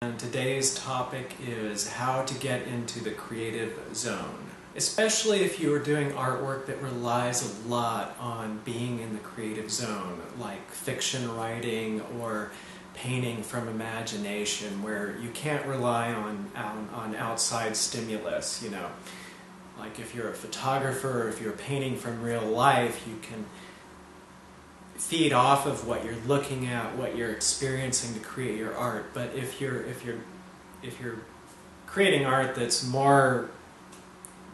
And today's topic is how to get into the creative zone. Especially if you are doing artwork that relies a lot on being in the creative zone, like fiction writing or painting from imagination, where you can't rely on outside stimulus, you know. Like if you're a photographer, or if you're painting from real life, you can feed off of what you're looking at, what you're experiencing to create your art. But if you're creating art that's more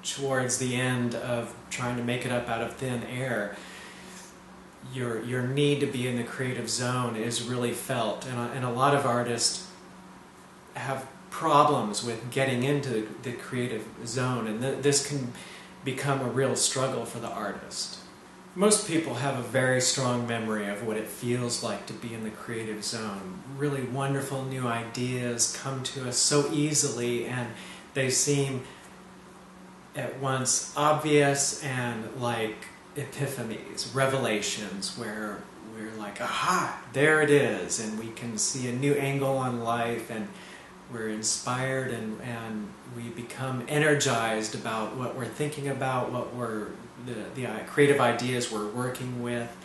towards the end of trying to make it up out of thin air, your need to be in the creative zone is really felt, and a lot of artists have problems with getting into the creative zone, and this can become a real struggle for the artist. Most people have a very strong memory of what it feels like to be in the creative zone. Really wonderful new ideas come to us so easily, and they seem at once obvious and like epiphanies, revelations, where we're like, aha, there it is, and we can see a new angle on life, and we're inspired, and we become energized about what we're thinking about, what we're the creative ideas we're working with,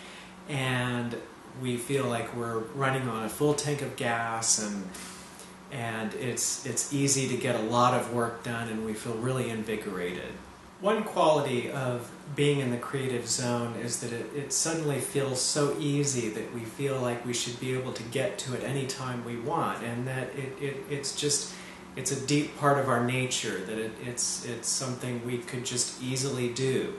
and we feel like we're running on a full tank of gas, and it's easy to get a lot of work done, and we feel really invigorated. One quality of being in the creative zone is that it suddenly feels so easy that we feel like we should be able to get to it anytime we want, and that it's a deep part of our nature, that it's something we could just easily do,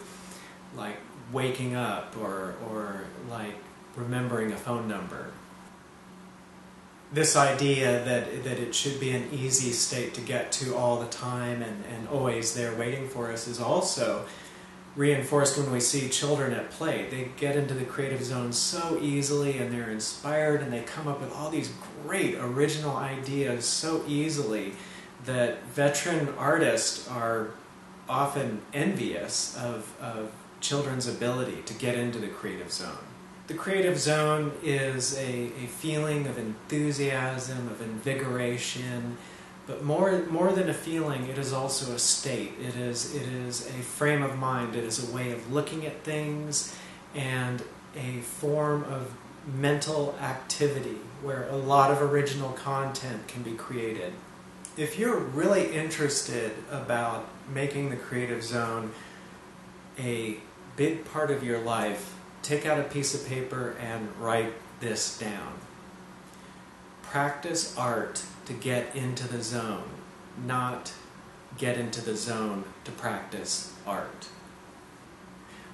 like waking up or like remembering a phone number. This idea that it should be an easy state to get to all the time and always there waiting for us is also reinforced when we see children at play. They get into the creative zone so easily, and they're inspired, and they come up with all these great original ideas so easily that veteran artists are often envious of children's ability to get into the creative zone. The creative zone is a feeling of enthusiasm, of invigoration, but more than a feeling, it is also a state. It is a frame of mind. It is a way of looking at things, and a form of mental activity where a lot of original content can be created. If you're really interested about making the creative zone a big part of your life, take out a piece of paper and write this down. Practice art to get into the zone, not get into the zone to practice art.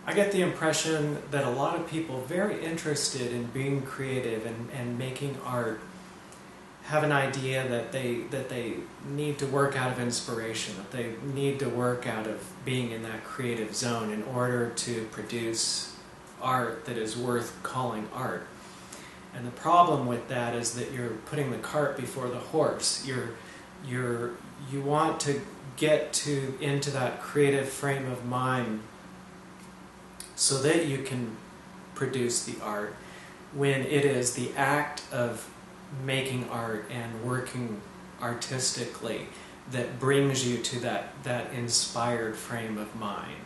I get the impression that a lot of people very interested in being creative and making art have an idea that they need to work out of inspiration, that they need to work out of being in that creative zone in order to produce art that is worth calling art. And the problem with that is that you're putting the cart before the horse. You want to get into that creative frame of mind so that you can produce the art, when it is the act of making art and working artistically that brings you to that inspired frame of mind.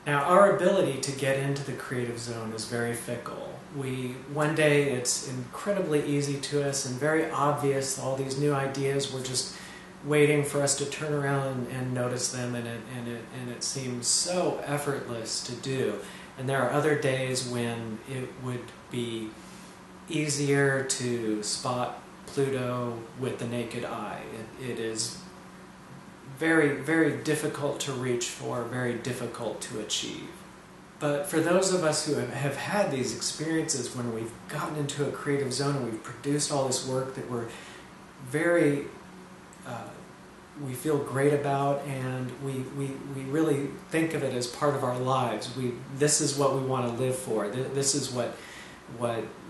Now, our ability to get into the creative zone is very fickle. One day it's incredibly easy to us and very obvious, all these new ideas, we're just waiting for us to turn around and notice them, and it seems so effortless to do. And there are other days when it would be easier to spot Pluto with the naked eye. It is very, very difficult to reach for, very difficult to achieve. But for those of us who have had these experiences when we've gotten into a creative zone and we've produced all this work that we're very, we feel great about, and we really think of it as part of our lives. This is what we want to live for. This is what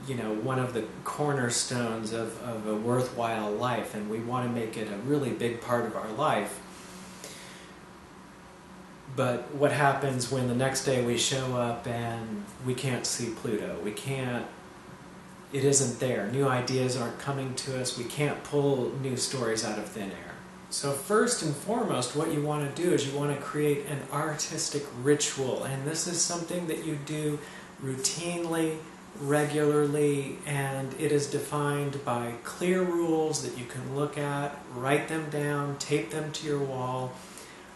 you know, one of the cornerstones of a worthwhile life, and we want to make it a really big part of our life. But what happens when the next day we show up and we can't see Pluto? We can't it isn't there. New ideas aren't coming to us. We can't pull new stories out of thin air. So first and foremost, what you want to do is you want to create an artistic ritual. And this is something that you do routinely, regularly, and it is defined by clear rules that you can look at, write them down, tape them to your wall.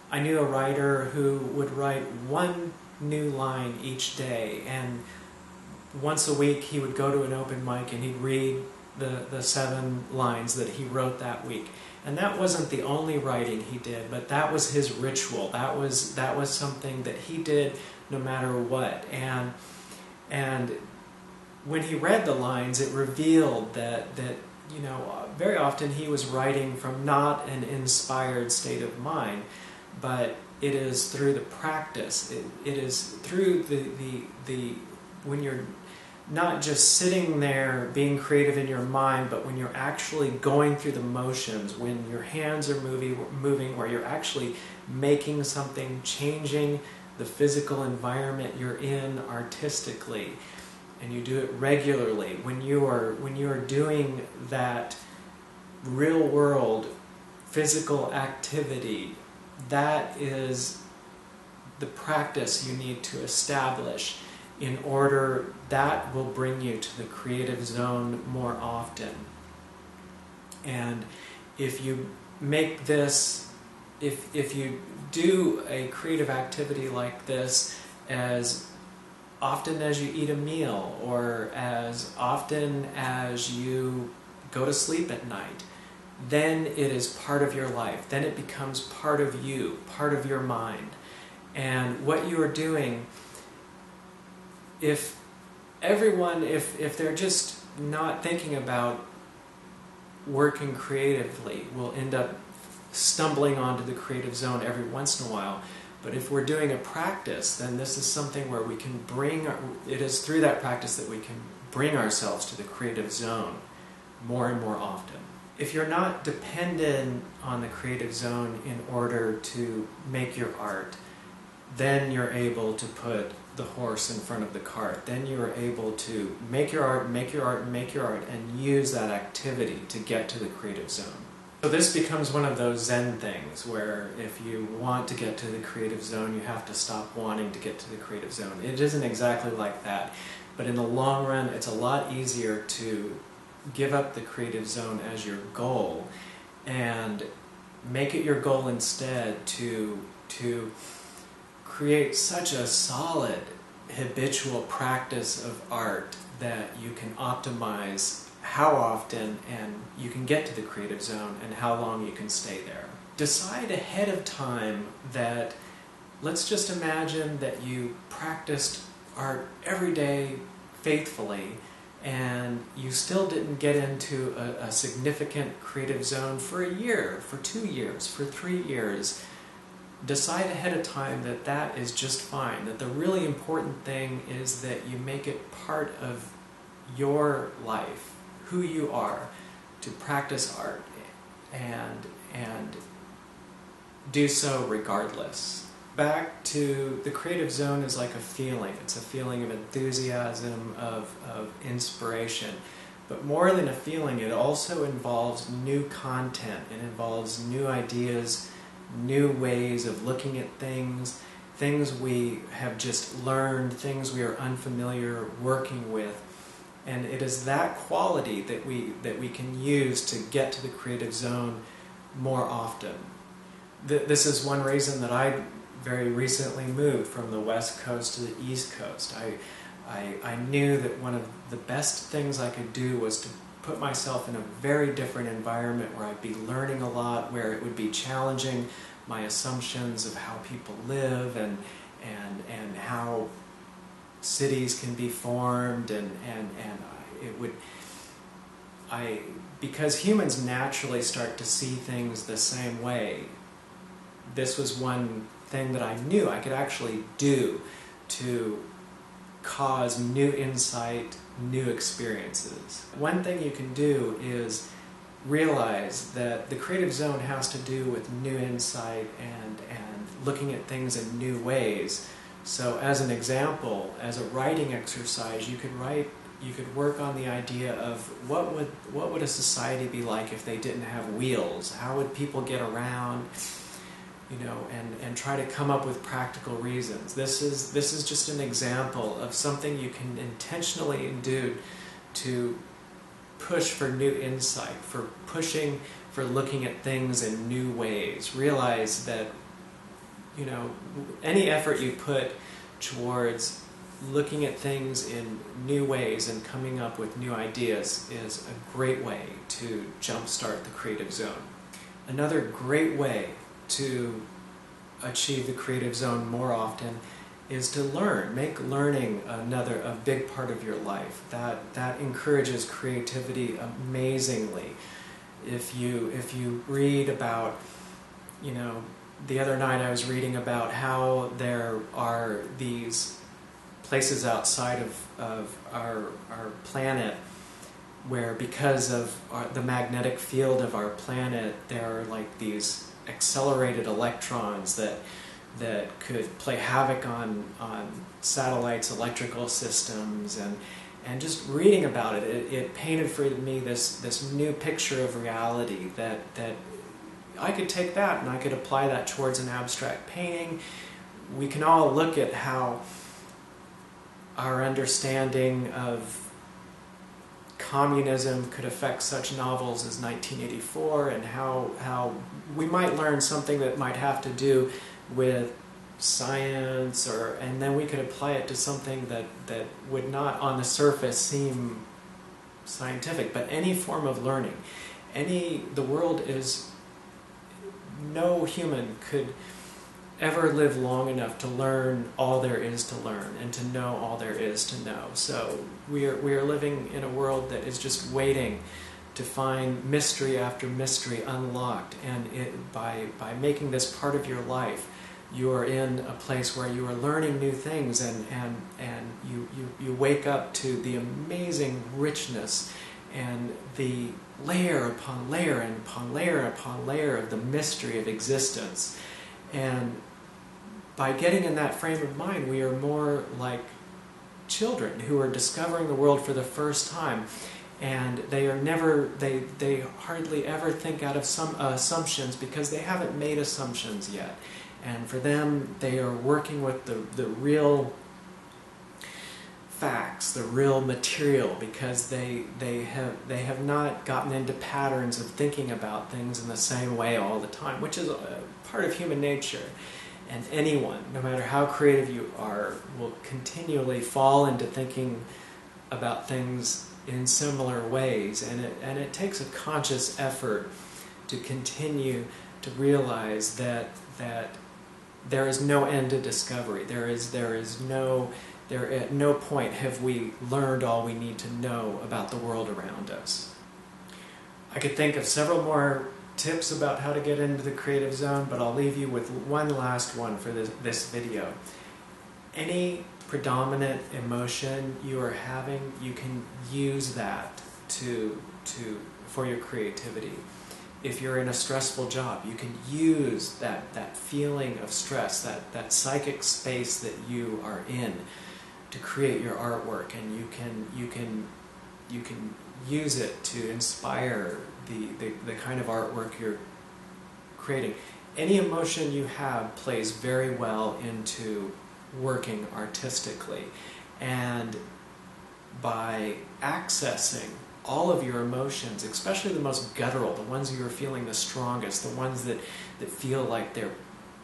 I knew a writer who would write one new line each day, and once a week he would go to an open mic and he'd read the 7 lines that he wrote that week. And that wasn't the only writing he did, but that was his ritual. That was something that he did no matter what. And when he read the lines, it revealed that you know, very often he was writing from not an inspired state of mind, but it is through the practice. It is through the when you're not just sitting there being creative in your mind, but when you're actually going through the motions, when your hands are moving, where you're actually making something, changing the physical environment you're in artistically, and you do it regularly. When you are doing that real world physical activity, that is the practice you need to establish in order that will bring you to the creative zone more often. And if you make this, if you do a creative activity like this as often as you eat a meal, or as often as you go to sleep at night, then it is part of your life. Then it becomes part of you, part of your mind. And what you are doing, if they're just not thinking about working creatively, will end up stumbling onto the creative zone every once in a while. But if we're doing a practice, then this is something where we can it is through that practice that we can bring ourselves to the creative zone more and more often. If you're not dependent on the creative zone in order to make your art, then you're able to put the horse in front of the cart. Then you are able to make your art, make your art, make your art, and use that activity to get to the creative zone. So this becomes one of those Zen things where if you want to get to the creative zone, you have to stop wanting to get to the creative zone. It isn't exactly like that, but in the long run, it's a lot easier to give up the creative zone as your goal and make it your goal instead to create such a solid habitual practice of art that you can optimize how often and you can get to the creative zone and how long you can stay there. Decide ahead of time that, let's just imagine that you practiced art every day faithfully and you still didn't get into a significant creative zone for a year, for 2 years, for 3 years. Decide ahead of time that that is just fine, that the really important thing is that you make it part of your life, who you are, to practice art and do so regardless. Back to the creative zone is like a feeling. It's a feeling of enthusiasm, of inspiration. But more than a feeling, it also involves new content. It involves new ideas, new ways of looking at things, things we have just learned, things we are unfamiliar working with. And it is that quality that we can use to get to the creative zone more often. This is one reason that I very recently moved from the West Coast to the East Coast. I knew that one of the best things I could do was to put myself in a very different environment where I'd be learning a lot, where it would be challenging my assumptions of how people live and how cities can be formed, and it would, because humans naturally start to see things the same way, this was one thing that I knew I could actually do to cause new insight, new experiences. One thing you can do is realize that the creative zone has to do with new insight and looking at things in new ways. So as an example, as a writing exercise, you could write could work on the idea of what would a society be like if they didn't have wheels? How would people get around? You know, and try to come up with practical reasons. This is just an example of something you can intentionally do to push for new insight, for pushing, for looking at things in new ways. Realize that, you know, any effort you put towards looking at things in new ways and coming up with new ideas is a great way to jumpstart the creative zone. Another great way to achieve the creative zone more often is to learn. Make learning a big part of your life. That encourages creativity amazingly. If you read about, you know, the other night I was reading about how there are these places outside of our planet where, because of the magnetic field of our planet, there are like these accelerated electrons that could play havoc on satellites' electrical systems, and just reading about it painted for me this new picture of reality that I could take that and I could apply that towards an abstract painting. We can all look at how our understanding of communism could affect such novels as 1984, and how we might learn something that might have to do with science, and then we could apply it to something that would not on the surface seem scientific, but any form of learning. The world is, no human could ever live long enough to learn all there is to learn and to know all there is to know. So we are living in a world that is just waiting to find mystery after mystery unlocked, and by making this part of your life, you are in a place where you are learning new things, and you wake up to the amazing richness and the layer upon layer and upon layer upon layer of the mystery of existence. And by getting in that frame of mind, we are more like children who are discovering the world for the first time, and they hardly ever think out of some assumptions, because they haven't made assumptions yet. And for them, they are working with the real facts, the real material, because they have not gotten into patterns of thinking about things in the same way all the time, which is a part of human nature. And anyone, no matter how creative you are, will continually fall into thinking about things in similar ways, and it takes a conscious effort to continue to realize that there is no end to discovery. At no point have we learned all we need to know about the world around us. I could think of several more tips about how to get into the creative zone, but I'll leave you with one last one for this video. Any predominant emotion you are having, you can use that for your creativity. If you're in a stressful job, you can use that feeling of stress, that psychic space that you are in, to create your artwork, and you can use it to inspire the kind of artwork you're creating. Any emotion you have plays very well into working artistically, and by accessing all of your emotions, especially the most guttural, the ones you're feeling the strongest, the ones that feel like they're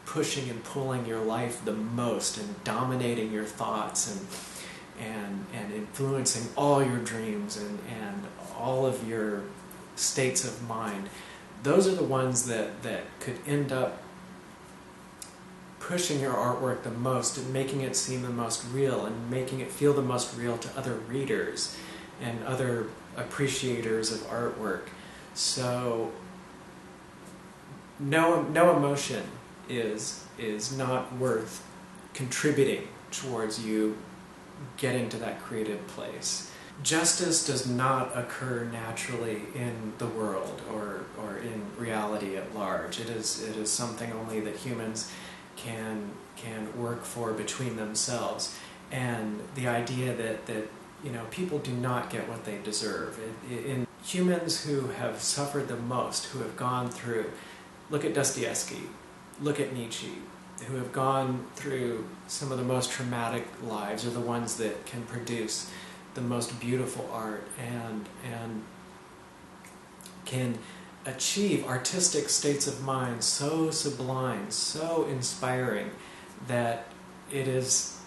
pushing and pulling your life the most and dominating your thoughts and influencing all your dreams and all of your states of mind, those are the ones that could end up pushing your artwork the most and making it seem the most real and making it feel the most real to other readers and other appreciators of artwork. So no emotion is not worth contributing towards you getting to that creative place. Justice does not occur naturally in the world or in reality at large. It is something only that humans can work for between themselves. And the idea that people do not get what they deserve. In humans who have suffered the most, who have gone through, look at Dostoevsky, look at Nietzsche, who have gone through some of the most traumatic lives, are the ones that can produce the most beautiful art and can achieve artistic states of mind so sublime, so inspiring, that it is,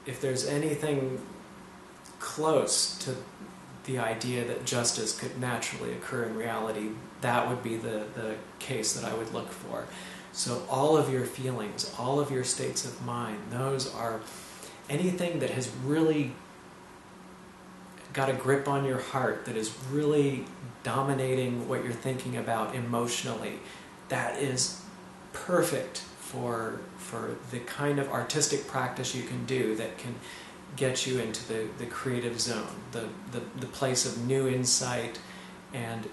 if there's anything close to the idea that justice could naturally occur in reality, that would be the case that I would look for. So all of your feelings, all of your states of mind, those are anything that has really got a grip on your heart, that is really dominating what you're thinking about emotionally, that is perfect for the kind of artistic practice you can do that can get you into the creative zone, the place of new insight and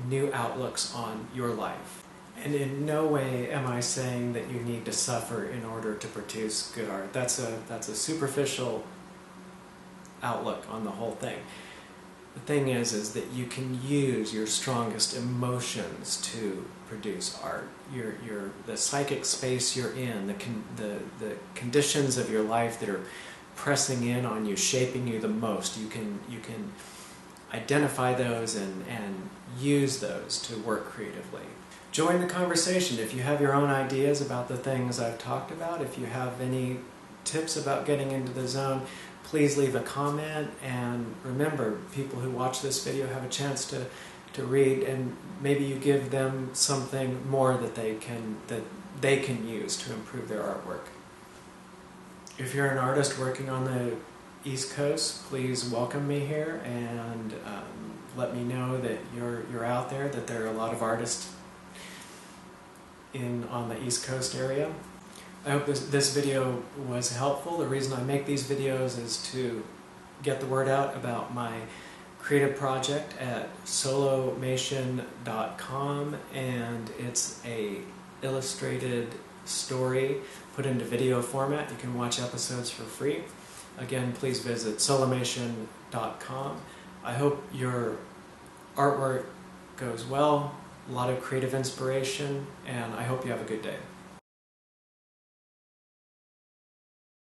new outlooks on your life. And in no way am I saying that you need to suffer in order to produce good art. That's a superficial outlook on the whole thing. The thing is that you can use your strongest emotions to produce art. The psychic space you're in, the conditions of your life that are pressing in on you, shaping you the most. You can identify those and use those to work creatively. Join the conversation. If you have your own ideas about the things I've talked about, if you have any tips about getting into the zone, please leave a comment. And remember, people who watch this video have a chance to read, and maybe you give them something more that they can use to improve their artwork. If you're an artist working on the East Coast, please welcome me here and let me know that you're out there, that there are a lot of artists on the East Coast area. I hope this video was helpful. The reason I make these videos is to get the word out about my creative project at solomation.com, and it's a illustrated story put into video format. You can watch episodes for free. Again, please visit solomation.com. I hope your artwork goes well, a lot of creative inspiration, and I hope you have a good day.